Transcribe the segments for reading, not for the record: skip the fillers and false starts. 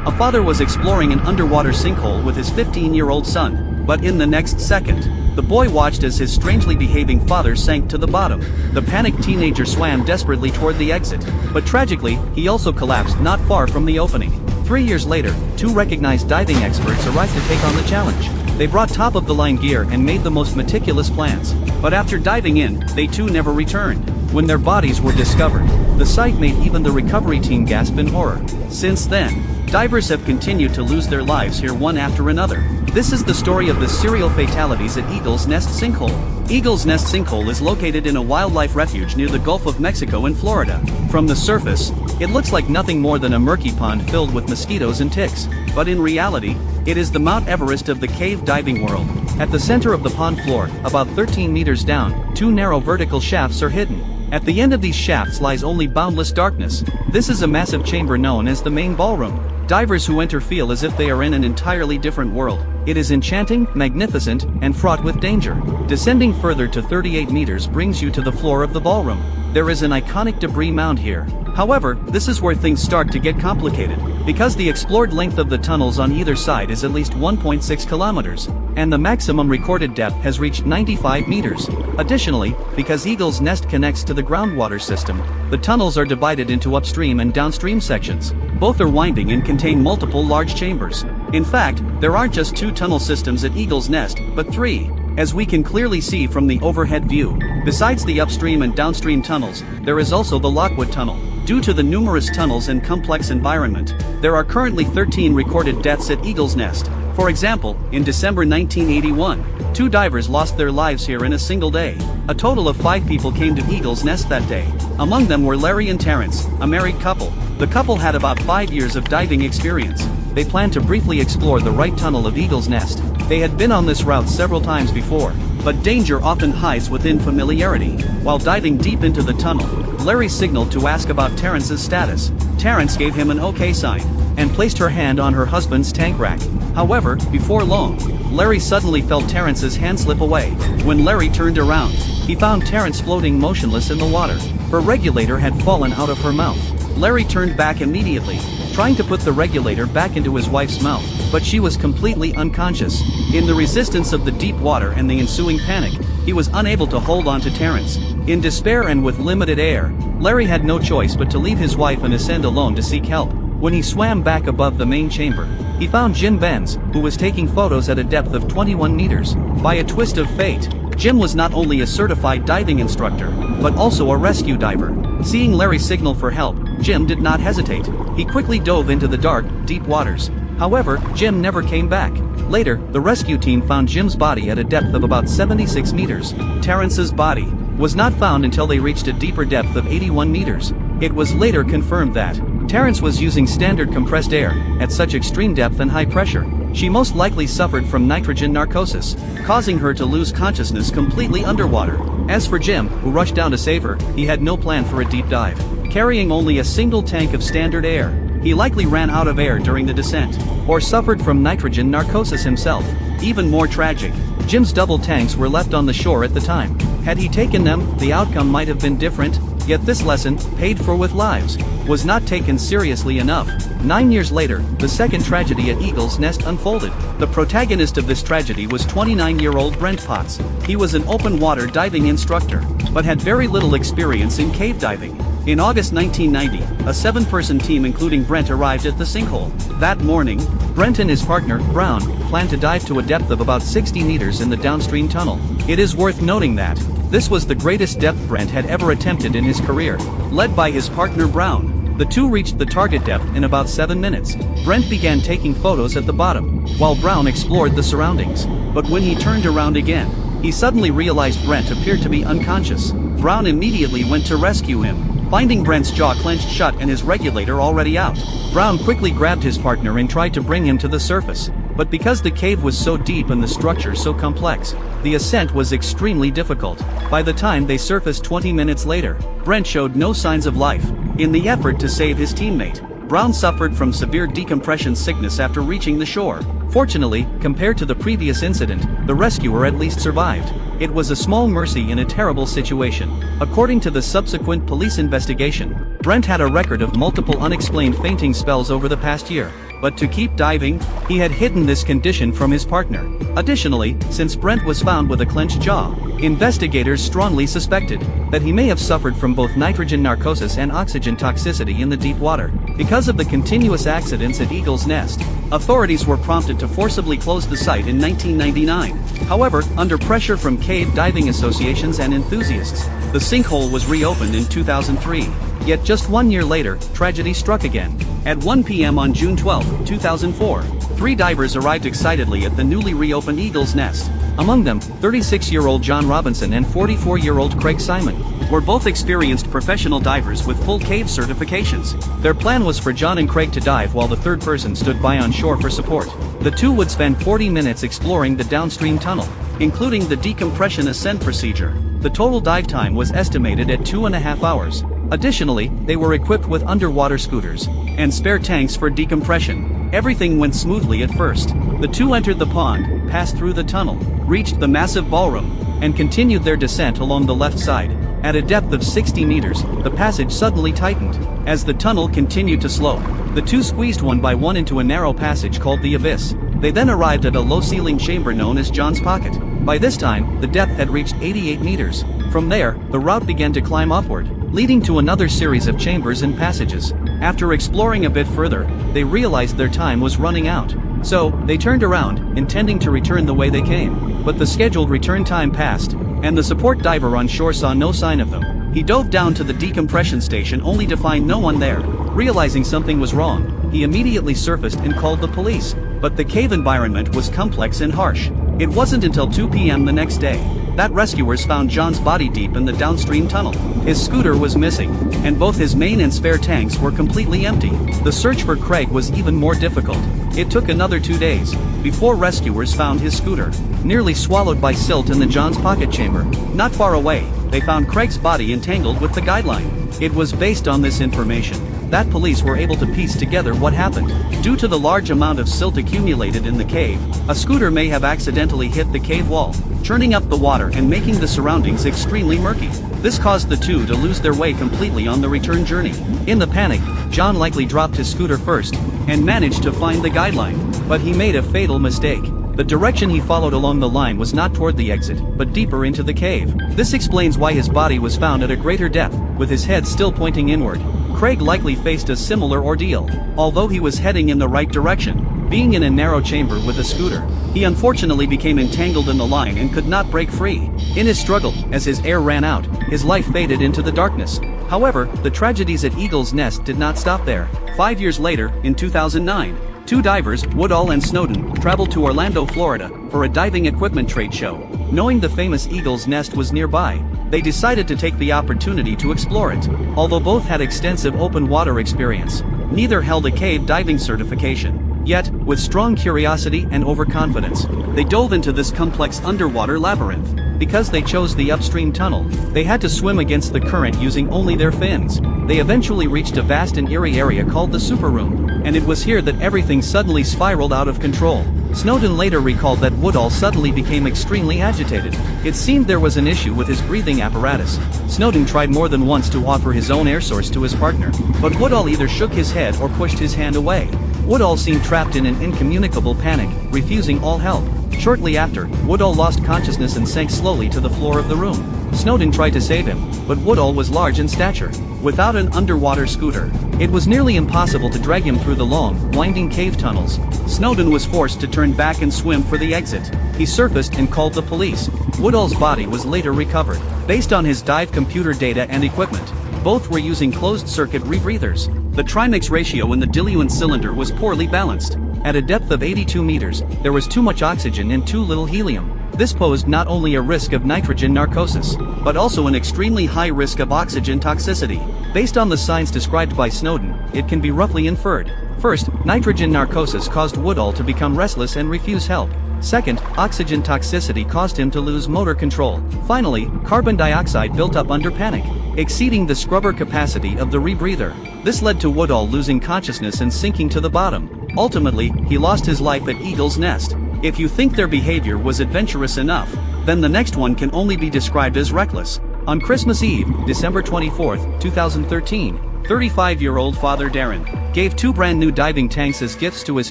A father was exploring an underwater sinkhole with his 15-year-old son, but in the next second, the boy watched as his strangely behaving father sank to the bottom. The panicked teenager swam desperately toward the exit, but tragically, he also collapsed not far from the opening. 3 years later, two recognized diving experts arrived to take on the challenge. They brought top-of-the-line gear and made the most meticulous plans, but after diving in, they too never returned. When their bodies were discovered, the sight made even the recovery team gasp in horror. Since then, divers have continued to lose their lives here one after another. This is the story of the serial fatalities at Eagle's Nest Sinkhole. Eagle's Nest Sinkhole is located in a wildlife refuge near the Gulf of Mexico in Florida. From the surface, it looks like nothing more than a murky pond filled with mosquitoes and ticks, but in reality, it is the Mount Everest of the cave diving world. At the center of the pond floor, about 13 meters down, two narrow vertical shafts are hidden. At the end of these shafts lies only boundless darkness. This is a massive chamber known as the main ballroom. Divers who enter feel as if they are in an entirely different world. It is enchanting, magnificent, and fraught with danger. Descending further to 38 meters brings you to the floor of the ballroom. There is an iconic debris mound here. However, this is where things start to get complicated, because the explored length of the tunnels on either side is at least 1.6 kilometers, and the maximum recorded depth has reached 95 meters. Additionally, because Eagle's Nest connects to the groundwater system, the tunnels are divided into upstream and downstream sections. Both are winding and contain multiple large chambers. In fact, there aren't just two tunnel systems at Eagle's Nest, but three, as we can clearly see from the overhead view. Besides the upstream and downstream tunnels, there is also the Lockwood Tunnel. Due to the numerous tunnels and complex environment, there are currently 13 recorded deaths at Eagle's Nest. For example, in December 1981, two divers lost their lives here in a single day. A total of 5 people came to Eagle's Nest that day. Among them were Larry and Terrence, a married couple. The couple had about 5 years of diving experience. They planned to briefly explore the right tunnel of Eagle's Nest. They had been on this route several times before, but danger often hides within familiarity. While diving deep into the tunnel, Larry signaled to ask about Terrence's status. Terrence gave him an OK sign, and placed her hand on her husband's tank rack. However, before long, Larry suddenly felt Terrence's hand slip away. When Larry turned around, he found Terrence floating motionless in the water. Her regulator had fallen out of her mouth. Larry turned back immediately, trying to put the regulator back into his wife's mouth, but she was completely unconscious. In the resistance of the deep water and the ensuing panic, he was unable to hold on to Terrence. In despair and with limited air, Larry had no choice but to leave his wife and ascend alone to seek help. When he swam back above the main chamber, he found Jim Benz, who was taking photos at a depth of 21 meters. By a twist of fate, Jim was not only a certified diving instructor, but also a rescue diver. Seeing Larry signal for help, Jim did not hesitate. He quickly dove into the dark, deep waters. However, Jim never came back. Later, the rescue team found Jim's body at a depth of about 76 meters. Terrence's body was not found until they reached a deeper depth of 81 meters. It was later confirmed that Terrence was using standard compressed air at such extreme depth and high pressure. She most likely suffered from nitrogen narcosis, causing her to lose consciousness completely underwater. As for Jim, who rushed down to save her, he had no plan for a deep dive. Carrying only a single tank of standard air, he likely ran out of air during the descent, or suffered from nitrogen narcosis himself. Even more tragic, Jim's double tanks were left on the shore at the time. Had he taken them, the outcome might have been different, yet this lesson, paid for with lives, was not taken seriously enough. 9 years later, the second tragedy at Eagle's Nest unfolded. The protagonist of this tragedy was 29-year-old Brent Potts. He was an open-water diving instructor, but had very little experience in cave diving. In August 1990, a 7-person team including Brent arrived at the sinkhole. That morning, Brent and his partner, Brown, planned to dive to a depth of about 60 meters in the downstream tunnel. It is worth noting that this was the greatest depth Brent had ever attempted in his career. Led by his partner Brown, the two reached the target depth in about 7 minutes. Brent began taking photos at the bottom, while Brown explored the surroundings. But when he turned around again, he suddenly realized Brent appeared to be unconscious. Brown immediately went to rescue him, finding Brent's jaw clenched shut and his regulator already out. Brown quickly grabbed his partner and tried to bring him to the surface. But because the cave was so deep and the structure so complex, the ascent was extremely difficult. By the time they surfaced 20 minutes later, Brent showed no signs of life. In the effort to save his teammate, Brown suffered from severe decompression sickness after reaching the shore. Fortunately, compared to the previous incident, the rescuer at least survived. It was a small mercy in a terrible situation. According to the subsequent police investigation, Brent had a record of multiple unexplained fainting spells over the past year. But to keep diving, he had hidden this condition from his partner. Additionally, since Brent was found with a clenched jaw, investigators strongly suspected that he may have suffered from both nitrogen narcosis and oxygen toxicity in the deep water. Because of the continuous accidents at Eagle's Nest, authorities were prompted to forcibly close the site in 1999. However, under pressure from cave diving associations and enthusiasts, the sinkhole was reopened in 2003. Yet just 1 year later, tragedy struck again. At 1 p.m. on June 12, 2004, 3 divers arrived excitedly at the newly reopened Eagle's Nest. Among them, 36-year-old John Robinson and 44-year-old Craig Simon were both experienced professional divers with full cave certifications. Their plan was for John and Craig to dive while the third person stood by on shore for support. The two would spend 40 minutes exploring the downstream tunnel, including the decompression ascent procedure. The total dive time was estimated at 2.5 hours. Additionally, they were equipped with underwater scooters and spare tanks for decompression. Everything went smoothly at first. The two entered the pond, passed through the tunnel, reached the massive ballroom, and continued their descent along the left side. At a depth of 60 meters, the passage suddenly tightened. As the tunnel continued to slope, the two squeezed one by one into a narrow passage called the Abyss. They then arrived at a low-ceiling chamber known as John's Pocket. By this time, the depth had reached 88 meters. From there, the route began to climb upward, leading to another series of chambers and passages. After exploring a bit further, they realized their time was running out. So, they turned around, intending to return the way they came. But the scheduled return time passed, and the support diver on shore saw no sign of them. He dove down to the decompression station only to find no one there. Realizing something was wrong, he immediately surfaced and called the police. But the cave environment was complex and harsh. It wasn't until 2 p.m. the next day that rescuers found John's body deep in the downstream tunnel. His scooter was missing, and both his main and spare tanks were completely empty. The search for Craig was even more difficult. It took another 2 days before rescuers found his scooter, nearly swallowed by silt in the John's Pocket chamber. Not far away, they found Craig's body entangled with the guideline. It was based on this information that police were able to piece together what happened. Due to the large amount of silt accumulated in the cave, a scooter may have accidentally hit the cave wall, churning up the water and making the surroundings extremely murky. This caused the two to lose their way completely on the return journey. In the panic, John likely dropped his scooter first and managed to find the guideline, but he made a fatal mistake. The direction he followed along the line was not toward the exit, but deeper into the cave. This explains why his body was found at a greater depth, with his head still pointing inward. Craig likely faced a similar ordeal, although he was heading in the right direction. Being in a narrow chamber with a scooter, he unfortunately became entangled in the line and could not break free. In his struggle, as his air ran out, his life faded into the darkness. However, the tragedies at Eagle's Nest did not stop there. 5 years later, in 2009, 2 divers, Woodall and Snowden, traveled to Orlando, Florida, for a diving equipment trade show. Knowing the famous Eagle's Nest was nearby, they decided to take the opportunity to explore it. Although both had extensive open water experience, neither held a cave diving certification. Yet, with strong curiosity and overconfidence, they dove into this complex underwater labyrinth. Because they chose the upstream tunnel, they had to swim against the current using only their fins. They eventually reached a vast and eerie area called the Super Room, and it was here that everything suddenly spiraled out of control. Snowden later recalled that Woodall suddenly became extremely agitated. It seemed there was an issue with his breathing apparatus. Snowden tried more than once to offer his own air source to his partner, but Woodall either shook his head or pushed his hand away. Woodall seemed trapped in an incommunicable panic, refusing all help. Shortly after, Woodall lost consciousness and sank slowly to the floor of the room. Snowden tried to save him, but Woodall was large in stature. Without an underwater scooter, it was nearly impossible to drag him through the long, winding cave tunnels. Snowden was forced to turn back and swim for the exit. He surfaced and called the police. Woodall's body was later recovered. Based on his dive computer data and equipment, both were using closed-circuit rebreathers. The trimix ratio in the diluent cylinder was poorly balanced. At a depth of 82 meters, there was too much oxygen and too little helium. This posed not only a risk of nitrogen narcosis, but also an extremely high risk of oxygen toxicity. Based on the signs described by Snowden, it can be roughly inferred. First, nitrogen narcosis caused Woodall to become restless and refuse help. Second, oxygen toxicity caused him to lose motor control. Finally, carbon dioxide built up under panic, exceeding the scrubber capacity of the rebreather. This led to Woodall losing consciousness and sinking to the bottom. Ultimately, he lost his life at Eagle's Nest. If you think their behavior was adventurous enough, then the next one can only be described as reckless. On Christmas Eve, December 24, 2013, 35-year-old father Darren gave 2 brand new diving tanks as gifts to his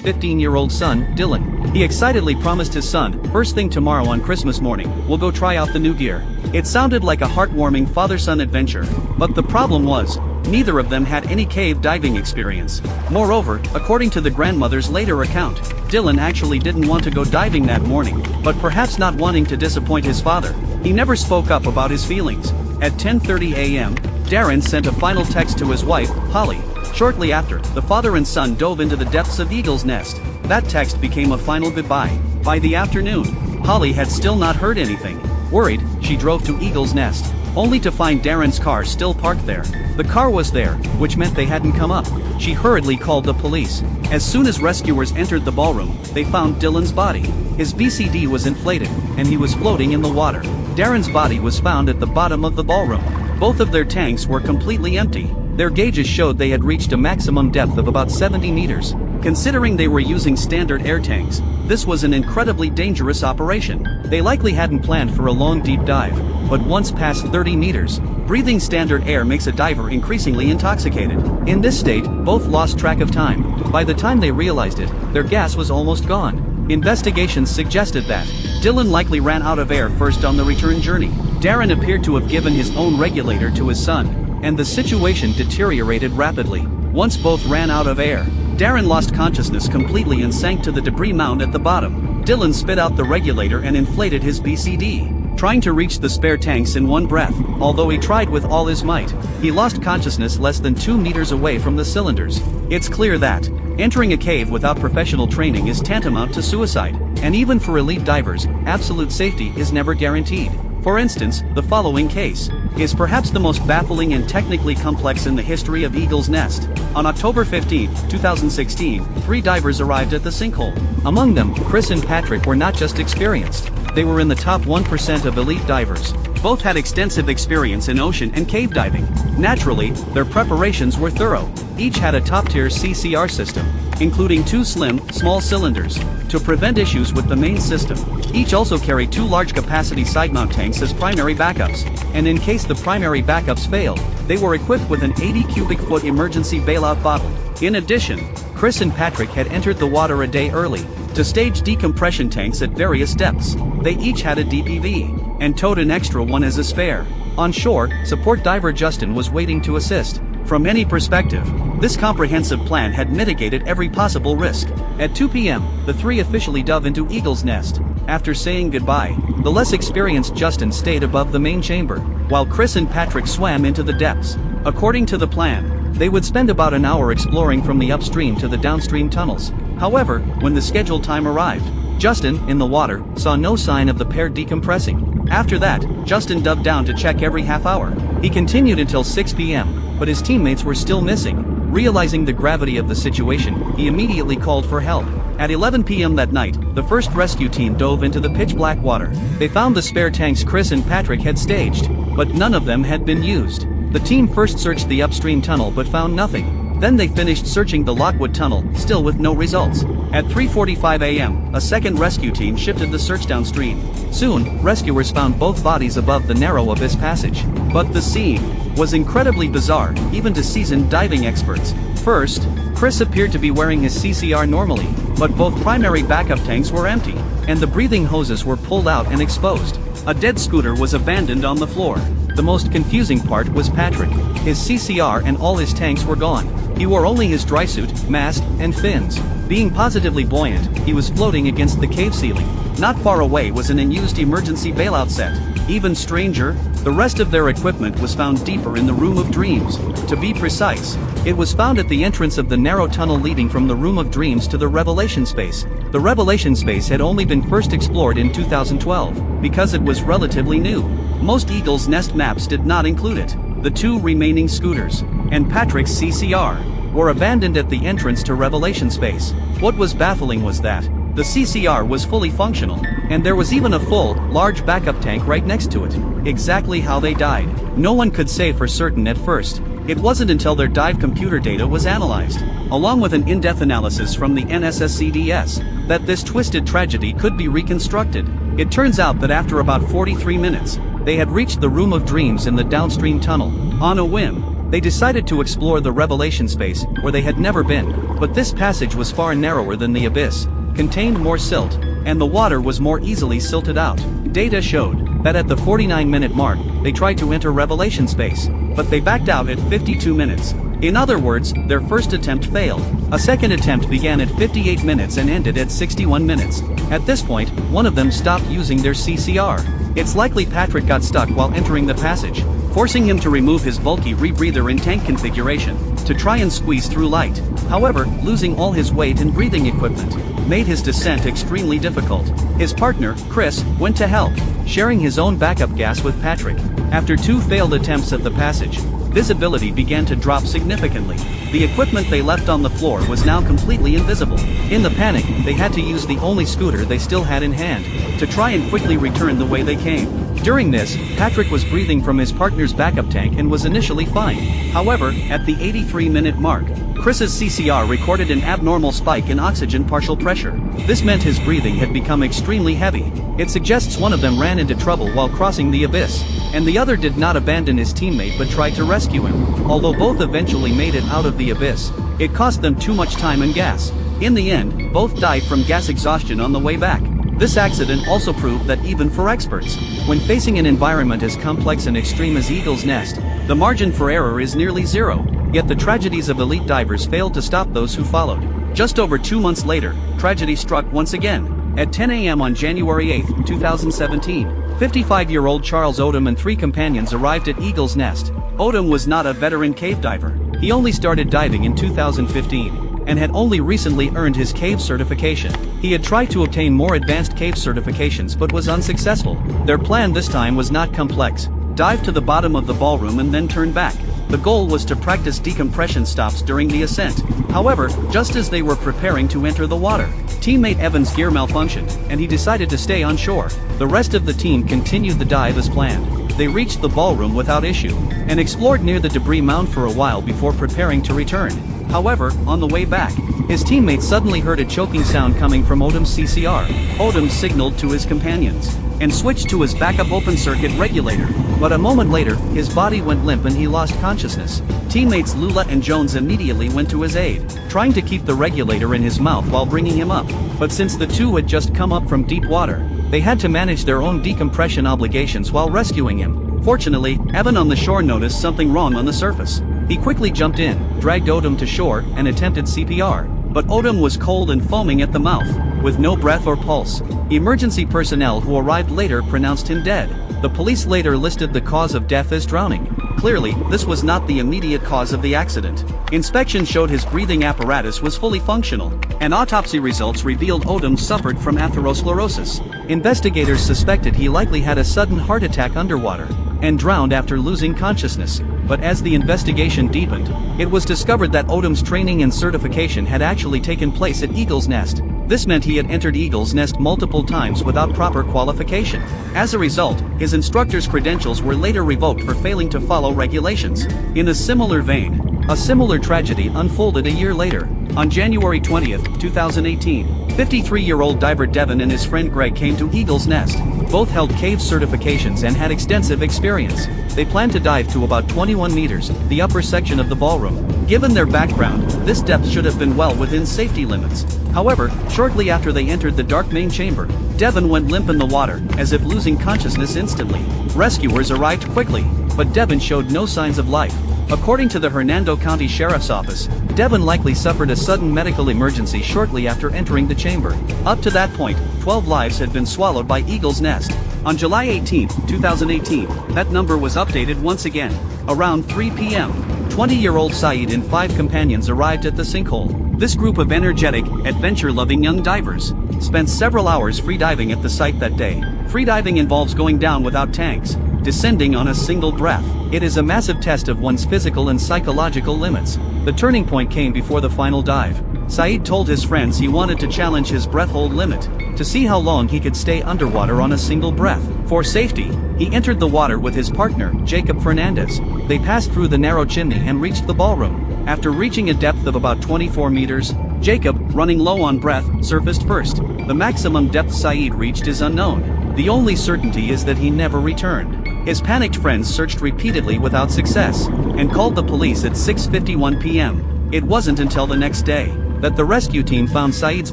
15-year-old son, Dylan. He excitedly promised his son, "First thing tomorrow on Christmas morning, we'll go try out the new gear." It sounded like a heartwarming father-son adventure, but the problem was, neither of them had any cave diving experience. Moreover, according to the grandmother's later account, Dylan actually didn't want to go diving that morning, but perhaps not wanting to disappoint his father, he never spoke up about his feelings. At 10:30 a.m., Darren sent a final text to his wife, Holly. Shortly after, the father and son dove into the depths of Eagle's Nest. That text became a final goodbye. By the afternoon, Holly had still not heard anything. Worried, she drove to Eagle's Nest, only to find Darren's car still parked there. The car was there, which meant they hadn't come up. She hurriedly called the police. As soon as rescuers entered the ballroom, they found Dylan's body. His BCD was inflated, and he was floating in the water. Darren's body was found at the bottom of the ballroom. Both of their tanks were completely empty. Their gauges showed they had reached a maximum depth of about 70 meters. Considering they were using standard air tanks, this was an incredibly dangerous operation. They likely hadn't planned for a long deep dive, but once past 30 meters, breathing standard air makes a diver increasingly intoxicated. In this state, both lost track of time. By the time they realized it, their gas was almost gone. Investigations suggested that Dylan likely ran out of air first on the return journey. Darren appeared to have given his own regulator to his son, and the situation deteriorated rapidly. Once both ran out of air, Darren lost consciousness completely and sank to the debris mound at the bottom. Dylan spit out the regulator and inflated his BCD, trying to reach the spare tanks in one breath. Although he tried with all his might, he lost consciousness less than 2 meters away from the cylinders. It's clear that entering a cave without professional training is tantamount to suicide, and even for elite divers, absolute safety is never guaranteed. For instance, the following case is perhaps the most baffling and technically complex in the history of Eagle's Nest. On October 15, 2016, 3 divers arrived at the sinkhole. Among them, Chris and Patrick were not just experienced, they were in the top 1% of elite divers. Both had extensive experience in ocean and cave diving. Naturally, their preparations were thorough. Each had a top-tier CCR system, including 2 slim, small cylinders, to prevent issues with the main system. Each also carried 2 large-capacity side-mount tanks as primary backups, and in case the primary backups failed, they were equipped with an 80 cubic foot emergency bailout bottle. In addition, Chris and Patrick had entered the water a day early to stage decompression tanks at various depths. They each had a DPV, and towed an extra one as a spare. On shore, support diver Justin was waiting to assist. From any perspective, this comprehensive plan had mitigated every possible risk. At 2 p.m., the 3 officially dove into Eagle's Nest. After saying goodbye, the less experienced Justin stayed above the main chamber, while Chris and Patrick swam into the depths. According to the plan, they would spend about an hour exploring from the upstream to the downstream tunnels. However, when the scheduled time arrived, Justin, in the water, saw no sign of the pair decompressing. After that, Justin dove down to check every half hour. He continued until 6 p.m., but his teammates were still missing. Realizing the gravity of the situation, he immediately called for help. At 11 p.m. that night, the first rescue team dove into the pitch-black water. They found the spare tanks Chris and Patrick had staged, but none of them had been used. The team first searched the upstream tunnel but found nothing. Then they finished searching the Lockwood Tunnel, still with no results. At 3:45 a.m., a second rescue team shifted the search downstream. Soon, rescuers found both bodies above the narrow abyss passage. But the scene was incredibly bizarre, even to seasoned diving experts. First, Chris appeared to be wearing his CCR normally, but both primary backup tanks were empty, and the breathing hoses were pulled out and exposed. A dead scooter was abandoned on the floor. The most confusing part was Patrick. His CCR and all his tanks were gone. He wore only his dry suit, mask, and fins. Being positively buoyant, he was floating against the cave ceiling. Not far away was an unused emergency bailout set. Even stranger, the rest of their equipment was found deeper in the Room of Dreams. To be precise, it was found at the entrance of the narrow tunnel leading from the Room of Dreams to the Revelation Space. The Revelation Space had only been first explored in 2012, because it was relatively new. Most Eagle's Nest maps did not include it. The 2 remaining scooters, and Patrick's CCR, were abandoned at the entrance to Revelation Space. What was baffling was that the CCR was fully functional, and there was even a full, large backup tank right next to it. Exactly how they died, no one could say for certain at first. It wasn't until their dive computer data was analyzed, along with an in-depth analysis from the NSSCDS, that this twisted tragedy could be reconstructed. It turns out that after about 43 minutes, they had reached the Room of Dreams in the downstream tunnel. On a whim, they decided to explore the Revelation space, where they had never been, but this passage was far narrower than the abyss, contained more silt, and the water was more easily silted out. Data showed that at the 49-minute mark, they tried to enter Revelation space, but they backed out at 52 minutes. In other words, their first attempt failed. A second attempt began at 58 minutes and ended at 61 minutes. At this point, one of them stopped using their CCR. It's likely Patrick got stuck while entering the passage, forcing him to remove his bulky rebreather in tank configuration to try and squeeze through light. However, losing all his weight and breathing equipment made his descent extremely difficult. His partner, Chris, went to help, sharing his own backup gas with Patrick. After 2 failed attempts at the passage, visibility began to drop significantly. The equipment they left on the floor was now completely invisible. In the panic, they had to use the only scooter they still had in hand to try and quickly return the way they came. During this, Patrick was breathing from his partner's backup tank and was initially fine. However, at the 83-minute mark, Chris's CCR recorded an abnormal spike in oxygen partial pressure. This meant his breathing had become extremely heavy. It suggests one of them ran into trouble while crossing the abyss, and the other did not abandon his teammate but tried to rescue him. Although both eventually made it out of the abyss, it cost them too much time and gas. In the end, both died from gas exhaustion on the way back. This accident also proved that even for experts, when facing an environment as complex and extreme as Eagle's Nest, the margin for error is nearly zero. Yet the tragedies of elite divers failed to stop those who followed. Just over 2 months later, tragedy struck once again. At 10 a.m. on January 8, 2017, 55-year-old Charles Odom and 3 companions arrived at Eagle's Nest. Odom was not a veteran cave diver. He only started diving in 2015. And had only recently earned his cave certification. He had tried to obtain more advanced cave certifications but was unsuccessful. Their plan this time was not complex. Dive to the bottom of the ballroom and then turn back. The goal was to practice decompression stops during the ascent. However, just as they were preparing to enter the water, teammate Evan's gear malfunctioned, and he decided to stay on shore. The rest of the team continued the dive as planned. They reached the ballroom without issue, and explored near the debris mound for a while before preparing to return. However, on the way back, his teammates suddenly heard a choking sound coming from Odom's CCR. Odom signaled to his companions and switched to his backup open-circuit regulator. But a moment later, his body went limp and he lost consciousness. Teammates Lula and Jones immediately went to his aid, trying to keep the regulator in his mouth while bringing him up. But since the two had just come up from deep water, they had to manage their own decompression obligations while rescuing him. Fortunately, Evan on the shore noticed something wrong on the surface. He quickly jumped in, dragged Odom to shore, and attempted CPR. But Odom was cold and foaming at the mouth, with no breath or pulse. Emergency personnel who arrived later pronounced him dead. The police later listed the cause of death as drowning. Clearly, this was not the immediate cause of the accident. Inspection showed his breathing apparatus was fully functional, and autopsy results revealed Odom suffered from atherosclerosis. Investigators suspected he likely had a sudden heart attack underwater, and drowned after losing consciousness. But as the investigation deepened, it was discovered that Odom's training and certification had actually taken place at Eagle's Nest. This meant he had entered Eagle's Nest multiple times without proper qualification. As a result, his instructor's credentials were later revoked for failing to follow regulations. In a similar vein, a similar tragedy unfolded a year later. On January 20, 2018, 53-year-old diver Devin and his friend Greg came to Eagle's Nest. Both held cave certifications and had extensive experience. They planned to dive to about 21 meters, the upper section of the ballroom. Given their background, this depth should have been well within safety limits. However, shortly after they entered the dark main chamber, Devin went limp in the water, as if losing consciousness instantly. Rescuers arrived quickly, but Devin showed no signs of life. According to the Hernando County Sheriff's Office, Devin likely suffered a sudden medical emergency shortly after entering the chamber. Up to that point, 12 lives had been swallowed by Eagle's Nest. On July 18, 2018, that number was updated once again. Around 3 p.m., 20-year-old Saeed and 5 companions arrived at the sinkhole. This group of energetic, adventure-loving young divers spent several hours freediving at the site that day. Freediving involves going down without tanks, descending on a single breath. It is a massive test of one's physical and psychological limits. The turning point came before the final dive. Saeed told his friends he wanted to challenge his breath hold limit, to see how long he could stay underwater on a single breath. For safety, he entered the water with his partner, Jacob Fernandez. They passed through the narrow chimney and reached the ballroom. After reaching a depth of about 24 meters, Jacob, running low on breath, surfaced first. The maximum depth Saeed reached is unknown. The only certainty is that he never returned. His panicked friends searched repeatedly without success, and called the police at 6:51 p.m. It wasn't until the next day that the rescue team found Saeed's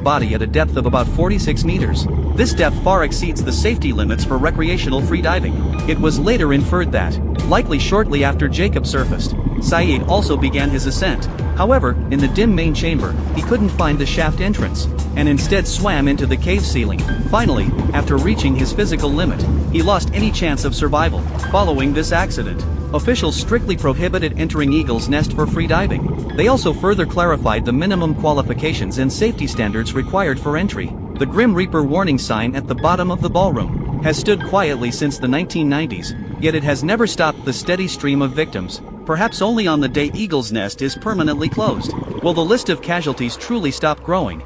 body at a depth of about 46 meters. This depth far exceeds the safety limits for recreational freediving. It was later inferred that, likely shortly after Jacob surfaced, Saeed also began his ascent. However, in the dim main chamber, he couldn't find the shaft entrance, and instead swam into the cave ceiling. Finally, after reaching his physical limit, he lost any chance of survival. Following this accident, officials strictly prohibited entering Eagle's Nest for freediving. They also further clarified the minimum qualifications and safety standards required for entry. The Grim Reaper warning sign at the bottom of the ballroom has stood quietly since the 1990s, yet it has never stopped the steady stream of victims. Perhaps only on the day Eagle's Nest is permanently closed will the list of casualties truly stop growing.